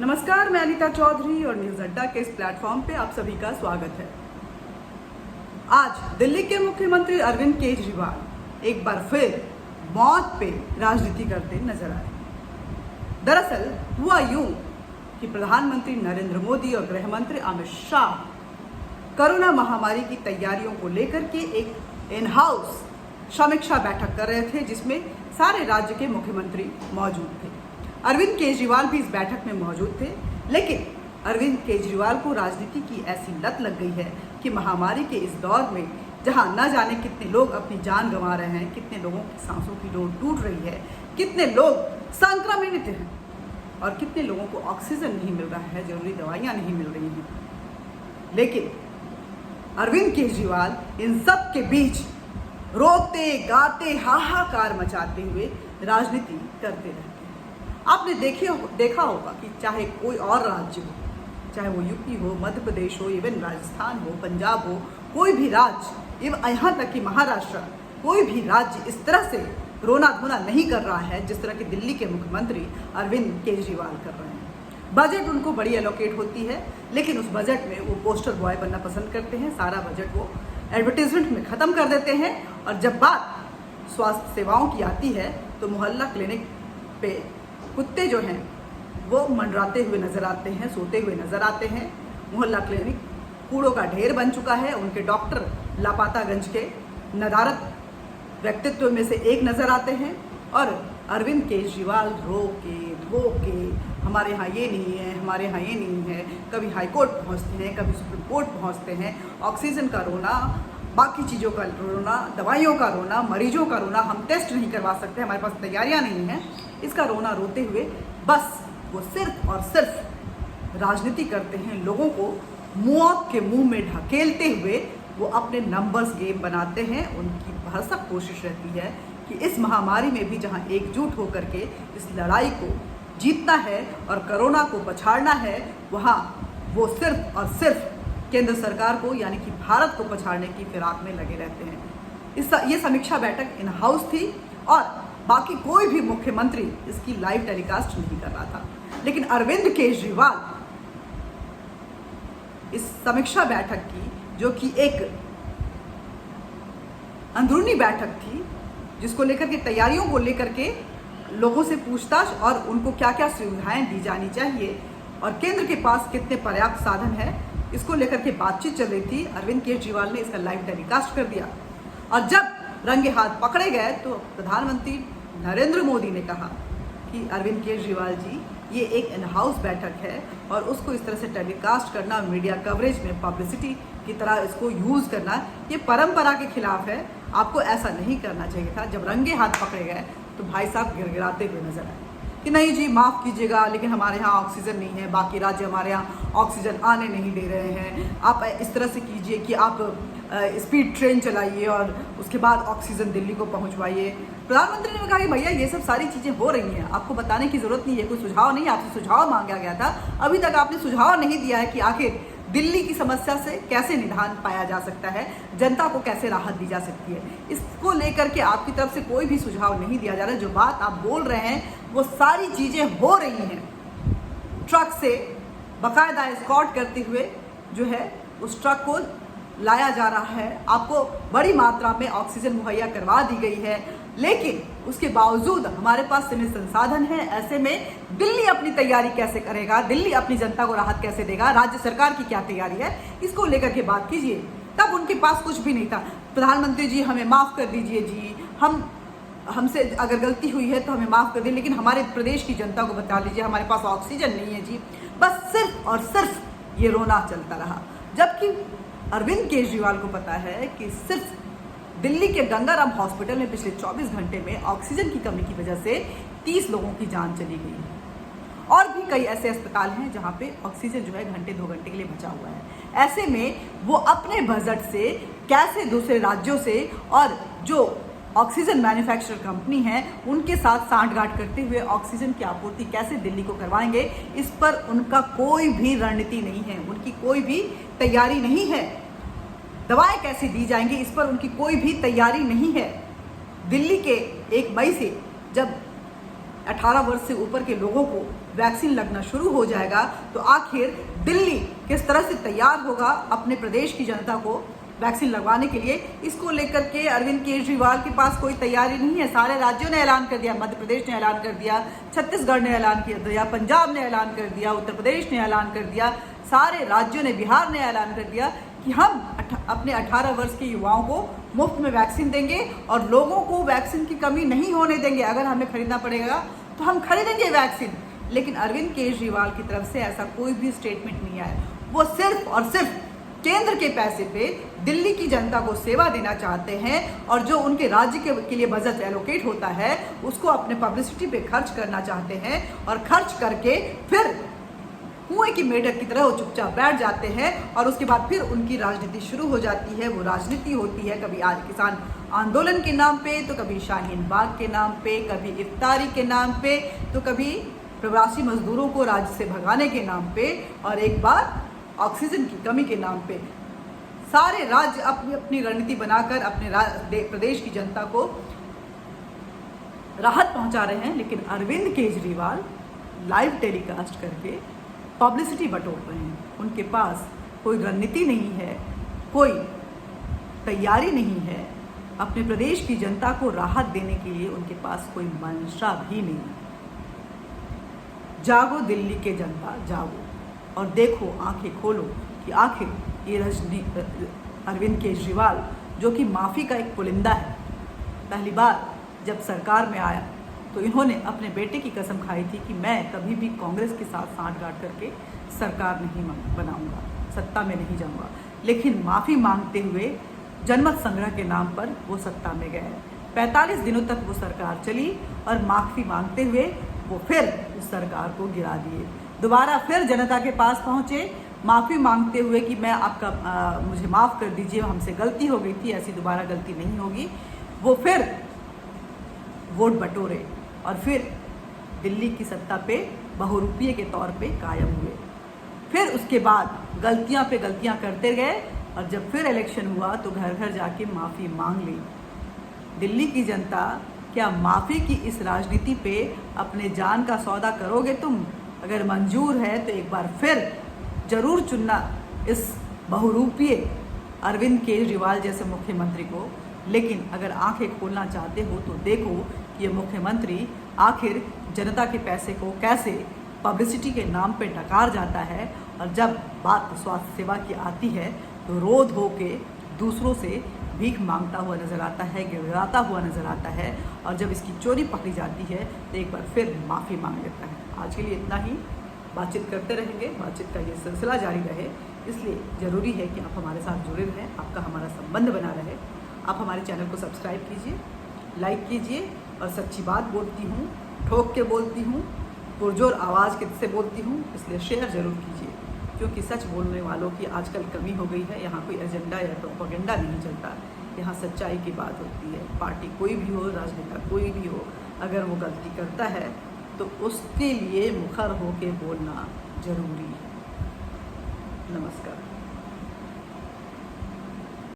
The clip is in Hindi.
नमस्कार, मैं अनीता चौधरी और न्यूज अड्डा के इस प्लेटफॉर्म पे आप सभी का स्वागत है। आज दिल्ली के मुख्यमंत्री अरविंद केजरीवाल एक बार फिर मौत पे राजनीति करते नजर आए। दरअसल हुआ यूं कि प्रधानमंत्री नरेंद्र मोदी और गृह मंत्री अमित शाह कोरोना महामारी की तैयारियों को लेकर के एक इन हाउस समीक्षा बैठक कर रहे थे, जिसमें सारे राज्य के मुख्यमंत्री मौजूद थे। अरविंद केजरीवाल भी इस बैठक में मौजूद थे, लेकिन अरविंद केजरीवाल को राजनीति की ऐसी लत लग गई है कि महामारी के इस दौर में जहां न जाने कितने लोग अपनी जान गंवा रहे हैं, कितने लोगों की सांसों की डोर टूट रही है, कितने लोग संक्रमित हैं और कितने लोगों को ऑक्सीजन नहीं मिल रहा है, जरूरी दवाइयां नहीं मिल रही हैं, लेकिन अरविंद केजरीवाल इन सब के बीच रोते गाते हाहाकार मचाते हुए राजनीति करते रहते हैं। आपने देखा होगा कि चाहे कोई और राज्य हो, चाहे वो यूपी हो, मध्य प्रदेश हो, इवन राजस्थान हो, पंजाब हो, कोई भी राज्य, इवन यहाँ तक कि महाराष्ट्र, कोई भी राज्य इस तरह से रोना धोना नहीं कर रहा है जिस तरह के दिल्ली के मुख्यमंत्री अरविंद केजरीवाल कर रहे हैं। बजट उनको बड़ी एलोकेट होती है, लेकिन उस बजट में वो पोस्टर बॉय बनना पसंद करते हैं। सारा बजट वो एडवर्टीजमेंट में ख़त्म कर देते हैं और जब बात स्वास्थ्य सेवाओं की आती है तो मोहल्ला क्लिनिक पे कुत्ते जो हैं वो मंडराते हुए नजर आते हैं, सोते हुए नजर आते हैं। मोहल्ला क्लिनिक कूड़ों का ढेर बन चुका है। उनके डॉक्टर लापतागंज के नदारद व्यक्तित्व में से एक नजर आते हैं और अरविंद केजरीवाल रो के धो के हमारे यहाँ ये नहीं है, हमारे यहाँ ये नहीं है, कभी हाई कोर्ट पहुँचते हैं, कभी सुप्रीम कोर्ट पहुँचते हैं। ऑक्सीजन का रोना, बाकी चीज़ों का रोना, दवाइयों का रोना, मरीजों का रोना, हम टेस्ट नहीं करवा सकते, हमारे पास तैयारियां नहीं हैं, इसका रोना रोते हुए बस वो सिर्फ और सिर्फ राजनीति करते हैं। लोगों को मौत के मुंह में ढकेलते हुए वो अपने नंबर्स गेम बनाते हैं। उनकी भरसक कोशिश रहती है कि इस महामारी में भी जहां एकजुट होकर के इस लड़ाई को जीतना है और कोरोना को पछाड़ना है, वहां वो सिर्फ और सिर्फ केंद्र सरकार को यानी कि भारत को पछाड़ने की फिराक में लगे रहते हैं। ये समीक्षा बैठक इन हाउस थी और बाकी कोई भी मुख्यमंत्री इसकी लाइव टेलीकास्ट नहीं कर रहा था, लेकिन अरविंद केजरीवाल इस समीक्षा बैठक की, जो कि एक अंदरूनी बैठक थी जिसको लेकर के तैयारियों को लेकर के लोगों से पूछताछ और उनको क्या क्या सुविधाएं दी जानी चाहिए और केंद्र के पास कितने पर्याप्त साधन है, इसको लेकर के बातचीत चल रही थी। अरविंद केजरीवाल ने इसका लाइव टेलीकास्ट कर दिया और जब रंगे हाथ पकड़े गए तो प्रधानमंत्री नरेंद्र मोदी ने कहा कि अरविंद केजरीवाल जी, ये एक इन हाउस बैठक है और उसको इस तरह से टेलीकास्ट करना, मीडिया कवरेज में पब्लिसिटी की तरह इसको यूज़ करना, ये परंपरा के खिलाफ है। आपको ऐसा नहीं करना चाहिए था। जब रंगे हाथ पकड़े गए तो भाई साहब गिड़गिड़ाते हुए नजर आए कि नहीं जी, माफ़ कीजिएगा, लेकिन हमारे यहाँ ऑक्सीजन नहीं है, बाकी राज्य हमारे यहाँ ऑक्सीजन आने नहीं दे रहे हैं। आप इस तरह से कीजिए कि आप स्पीड ट्रेन चलाइए और उसके बाद ऑक्सीजन दिल्ली को पहुँचवाइए। प्रधानमंत्री ने कहा कि भैया ये सब सारी चीज़ें हो रही हैं, आपको बताने की ज़रूरत नहीं है, कोई सुझाव नहीं, आपसे सुझाव मांगा गया था, अभी तक आपने सुझाव नहीं दिया है कि आखिर दिल्ली की समस्या से कैसे निदान पाया जा सकता है, जनता को कैसे राहत दी जा सकती है। इसको लेकर के आपकी तरफ से कोई भी सुझाव नहीं दिया जा रहा है। जो बात आप बोल रहे हैं वो सारी चीज़ें हो रही हैं। ट्रक से बाकायदा एस्कॉर्ट करते हुए जो है उस ट्रक को लाया जा रहा है, आपको बड़ी मात्रा में ऑक्सीजन मुहैया करवा दी गई है, लेकिन उसके बावजूद हमारे पास सीमित संसाधन है। ऐसे में दिल्ली अपनी तैयारी कैसे करेगा, दिल्ली अपनी जनता को राहत कैसे देगा, राज्य सरकार की क्या तैयारी है, इसको लेकर के बात कीजिए। तब उनके पास कुछ भी नहीं था। प्रधानमंत्री जी, हमें माफ़ कर दीजिए जी, हमसे अगर गलती हुई है तो हमें माफ़ कर दीजिए, लेकिन हमारे प्रदेश की जनता को बता लीजिए हमारे पास ऑक्सीजन नहीं है जी। बस सिर्फ और सिर्फ ये रोना चलता रहा, जबकि अरविंद केजरीवाल को पता है कि सिर्फ दिल्ली के गंगाराम हॉस्पिटल में पिछले 24 घंटे में ऑक्सीजन की कमी की वजह से 30 लोगों की जान चली गई है और भी कई ऐसे अस्पताल हैं जहां पे ऑक्सीजन जो है घंटे 2 घंटे के लिए बचा हुआ है। ऐसे में वो अपने बजट से कैसे दूसरे राज्यों से और जो ऑक्सीजन मैन्युफैक्चरर कंपनी है उनके साथ सांठगांठ करते हुए ऑक्सीजन की आपूर्ति कैसे दिल्ली को करवाएंगे, इस पर उनका कोई भी रणनीति नहीं है, उनकी कोई भी तैयारी नहीं है। दवाएं कैसे दी जाएंगी, इस पर उनकी कोई भी तैयारी नहीं है। दिल्ली के 1 मई से जब 18 वर्ष से ऊपर के लोगों को वैक्सीन लगना शुरू हो जाएगा, तो आखिर दिल्ली किस तरह से तैयार होगा अपने प्रदेश की जनता को वैक्सीन लगवाने के लिए। इसको लेकर के अरविंद केजरीवाल के पास कोई तैयारी नहीं है। सारे राज्यों ने ऐलान कर दिया, मध्य प्रदेश ने ऐलान कर दिया, छत्तीसगढ़ ने ऐलान कर दिया, पंजाब ने ऐलान कर दिया, उत्तर प्रदेश ने ऐलान कर दिया, सारे राज्यों ने, बिहार ने ऐलान कर दिया कि हम अपने 18 वर्ष के युवाओं को मुफ्त में वैक्सीन देंगे और लोगों को वैक्सीन की कमी नहीं होने देंगे। अगर हमें खरीदना पड़ेगा तो हम खरीदेंगे वैक्सीन। लेकिन अरविंद केजरीवाल की तरफ से ऐसा कोई भी स्टेटमेंट नहीं आया। वो सिर्फ और सिर्फ केंद्र के पैसे पे दिल्ली की जनता को सेवा देना चाहते हैं और जो उनके राज्य के लिए बजट एलोकेट होता है उसको अपने पब्लिसिटी पे खर्च करना चाहते हैं और खर्च करके फिर कुएं की मेढक की तरह वो चुपचाप बैठ जाते हैं और उसके बाद फिर उनकी राजनीति शुरू हो जाती है। वो राजनीति होती है कभी आज किसान आंदोलन के नाम पे, तो कभी शाहीन बाग के नाम पे, कभी इफ्तारी के नाम पे, तो कभी प्रवासी मजदूरों को राज्य से भगाने के नाम पे, और एक बार ऑक्सीजन की कमी के नाम पे। सारे राज्य अपनी अपनी रणनीति बनाकर अपने प्रदेश की जनता को राहत पहुंचा रहे हैं, लेकिन अरविंद केजरीवाल लाइव टेलीकास्ट करके पब्लिसिटी बटोर रहे हैं। उनके पास कोई रणनीति नहीं है, कोई तैयारी नहीं है, अपने प्रदेश की जनता को राहत देने के लिए उनके पास कोई मंशा भी नहीं है। जागो दिल्ली के जनता, जागो और देखो, आंखें खोलो कि आखिर ये अरविंद केजरीवाल जो कि माफ़ी का एक पुलिंदा है, पहली बार जब सरकार में आया तो इन्होंने अपने बेटे की कसम खाई थी कि मैं कभी भी कांग्रेस के साथ सांठगांठ करके सरकार नहीं बनाऊंगा, सत्ता में नहीं जाऊंगा। लेकिन माफ़ी मांगते हुए जनमत संग्रह के नाम पर वो सत्ता में गए। 45 दिनों तक वो सरकार चली और माफ़ी मांगते हुए वो फिर उस सरकार को गिरा दिए। दोबारा फिर जनता के पास पहुँचे माफ़ी मांगते हुए कि मैं आपका मुझे माफ़ कर दीजिए, हमसे गलती हो गई थी, ऐसी दोबारा गलती नहीं होगी। वो फिर वोट बटोरे और फिर दिल्ली की सत्ता पे बहुरूपिये के तौर पे कायम हुए। फिर उसके बाद गलतियां पे गलतियां करते गए और जब फिर इलेक्शन हुआ तो घर घर जाके माफ़ी मांग ली। दिल्ली की जनता, क्या माफ़ी की इस राजनीति पे अपने जान का सौदा करोगे तुम? अगर मंजूर है तो एक बार फिर ज़रूर चुनना इस बहुरूपिये अरविंद केजरीवाल जैसे मुख्यमंत्री को। लेकिन अगर आंखें खोलना चाहते हो तो देखो कि ये मुख्यमंत्री आखिर जनता के पैसे को कैसे पब्लिसिटी के नाम पे डकार जाता है, और जब बात स्वास्थ्य सेवा की आती है तो रो धो के दूसरों से भीख मांगता हुआ नज़र आता है, गिड़गिड़ाता हुआ नज़र आता है, और जब इसकी चोरी पकड़ी जाती है तो एक बार फिर माफ़ी मांग लेता है। आज के लिए इतना ही। बातचीत करते रहेंगे, बातचीत का ये सिलसिला जारी रहे, इसलिए ज़रूरी है कि आप हमारे साथ जुड़े रहें, आपका हमारा संबंध बना रहे। आप हमारे चैनल को सब्सक्राइब कीजिए, लाइक कीजिए, और सच्ची बात बोलती हूँ, ठोक के बोलती हूँ, पुरजोर आवाज़ से बोलती हूँ, इसलिए शेयर ज़रूर कीजिए, क्योंकि सच बोलने वालों की आजकल कमी हो गई है। यहाँ कोई एजेंडा या प्रोपेगेंडा नहीं चलता, यहाँ सच्चाई की बात होती है। पार्टी कोई भी हो, राजनेता कोई भी हो, अगर वो गलती करता है तो उसके लिए मुखर होके बोलना ज़रूरी है। नमस्कार।